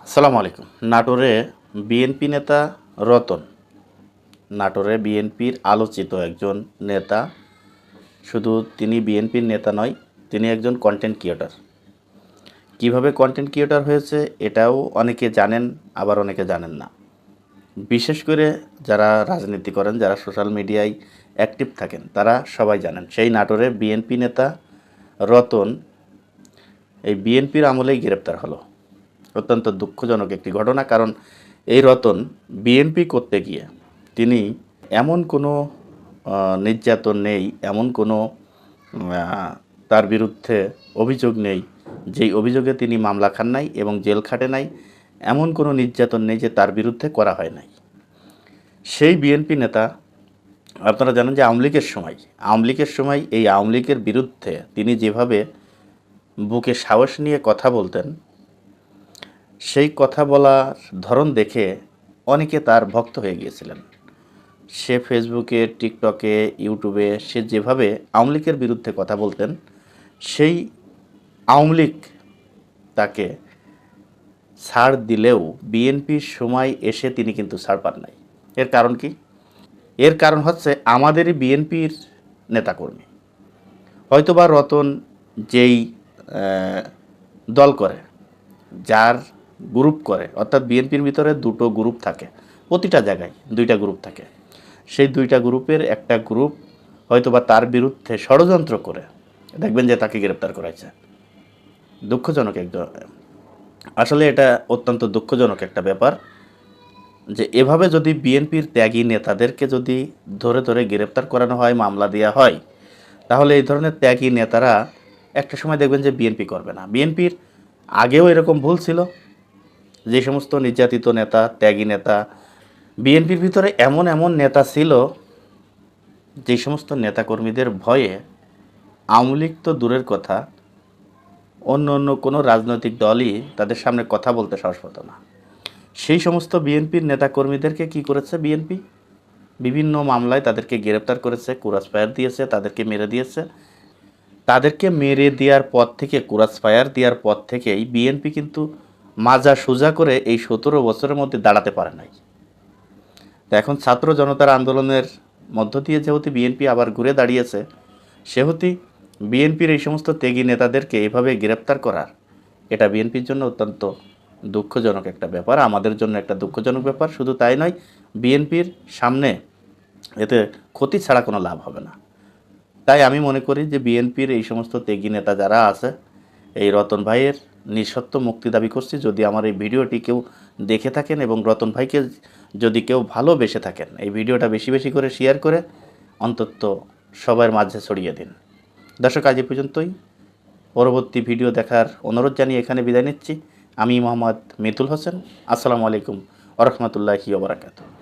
আসসালামু আলাইকুম। নাটোরে বিএনপি নেতা রতন, নাটোরে বিএনপির আলোচিত একজন নেতা। শুধু তিনি বিএনপির নেতা নয়, তিনি একজন কন্টেন্ট ক্রিয়েটর। কিভাবে কন্টেন্ট ক্রিয়েটর হয়েছে এটাও অনেকে জানেন, আবার অনেকে জানেন না। বিশেষ করে যারা রাজনীতি করেন, যারা সোশ্যাল মিডিয়ায় অ্যাক্টিভ থাকেন, তারা সবাই জানেন সেই নাটোরে বিএনপি নেতা রতন এই বিএনপির আমলেই গ্রেপ্তার হলো। অত্যন্ত দুঃখজনক একটি ঘটনা, কারণ এই রতন বিএনপি করতে গিয়ে তিনি এমন কোনো নির্যাতন নেই, এমন কোনো তার বিরুদ্ধে অভিযোগ নেই যেই অভিযোগে তিনি মামলা খান নাই এবং জেল খাটে নাই। এমন কোনো নির্যাতন নেই যে তার বিরুদ্ধে করা হয় নাই। সেই বিএনপি নেতা, আপনারা জানেন যে আওয়ামী লীগের সময় এই আওয়ামী লীগের বিরুদ্ধে তিনি যেভাবে বুকে সাহস নিয়ে কথা বলতেন, সেই কথা বলার ধরন দেখে অনেকে তার ভক্ত হয়ে গিয়েছিলেন। সে ফেসবুকে, টিকটকে, ইউটিউবে সে যেভাবে আওয়ামী লীগের বিরুদ্ধে কথা বলতেন, সেই আওয়ামী লীগ তাকে ছাড় দিলেও বিএনপির সময় এসে তিনি কিন্তু ছাড় পান নাই। এর কারণ কি? এর কারণ হচ্ছে আমাদেরই বিএনপির নেতাকর্মী। হয়তোবা রতন যেই দল করে, যার গ্রুপ করে, অর্থাৎ বিএনপির ভিতরে দুটো গ্রুপ থাকে, প্রতিটা জায়গায় দুইটা গ্রুপ থাকে। সেই দুইটা গ্রুপের একটা গ্রুপ হয়তোবা তার বিরুদ্ধে ষড়যন্ত্র করে দেখবেন যে তাকে গ্রেপ্তার করেছে। দুঃখজনক একজন, আসলে এটা অত্যন্ত দুঃখজনক একটা ব্যাপার যে এভাবে যদি বিএনপির ত্যাগী নেতাদেরকে যদি ধরে ধরে গ্রেপ্তার করানো হয়, মামলা দেওয়া হয়, তাহলে এই ধরনের ত্যাগী নেতারা একটা সময় দেখবেন যে বিএনপি করবে না। বিএনপির আগেও এরকম ভুল ছিল, যে সমস্ত নির্যাতিত নেতা, ত্যাগী নেতা, বিএনপির ভিতরে এমন এমন নেতা ছিল যে সমস্ত নেতাকর্মীদের ভয়ে আওয়ামী লীগ তো দূরের কথা, অন্য অন্য কোনো রাজনৈতিক দলই তাদের সামনে কথা বলতে সাহস পেত না। সেই সমস্ত বিএনপির নেতাকর্মীদেরকে কি করেছে বিএনপি? বিভিন্ন মামলায় তাদেরকে গ্রেপ্তার করেছে, ক্রস ফায়ার দিয়েছে, তাদেরকে মেরে দিয়েছে। তাদেরকে মেরে দেওয়ার পর থেকে, ক্রস ফায়ার দেওয়ার পর থেকেই বিএনপি কিন্তু মাজা সোজা করে এই 17 বছরের মধ্যে দাঁড়াতে পারে নাই। তো এখন ছাত্র জনতার আন্দোলনের মধ্য দিয়ে যেহেতু বিএনপি আবার ঘুরে দাঁড়িয়েছে, সেহেতু বিএনপির এই সমস্ত ত্যাগী নেতাদেরকে এভাবে গ্রেপ্তার করার, এটা বিএনপির জন্য অত্যন্ত দুঃখজনক একটা ব্যাপার, আমাদের জন্য একটা দুঃখজনক ব্যাপার। শুধু তাই নয়, বিএনপির সামনে এতে ক্ষতি ছাড়া কোনো লাভ হবে না। তাই আমি মনে করি যে বিএনপির এই সমস্ত ত্যাগী নেতা যারা আছে, এই রতন ভাইয়ের নিঃশর্ত মুক্তি দাবি করছি। যদি আমার এই ভিডিওটি কেউ দেখে থাকেন এবং রতন ভাইকে যদি কেউ ভালোবেসে থাকেন, এই ভিডিওটা বেশি বেশি করে শেয়ার করে অন্তত সবার মাঝে ছড়িয়ে দিন। দর্শক, আজ এই পর্যন্তই। পরবর্তী ভিডিও দেখার অনুরোধ জানিয়ে এখানে বিদায় নিচ্ছি। আমি মোহাম্মদ মিতুল হোসেন। আসসালামু আলাইকুম ওয়া রাহমাতুল্লাহি ওয়া বারাকাতুহু।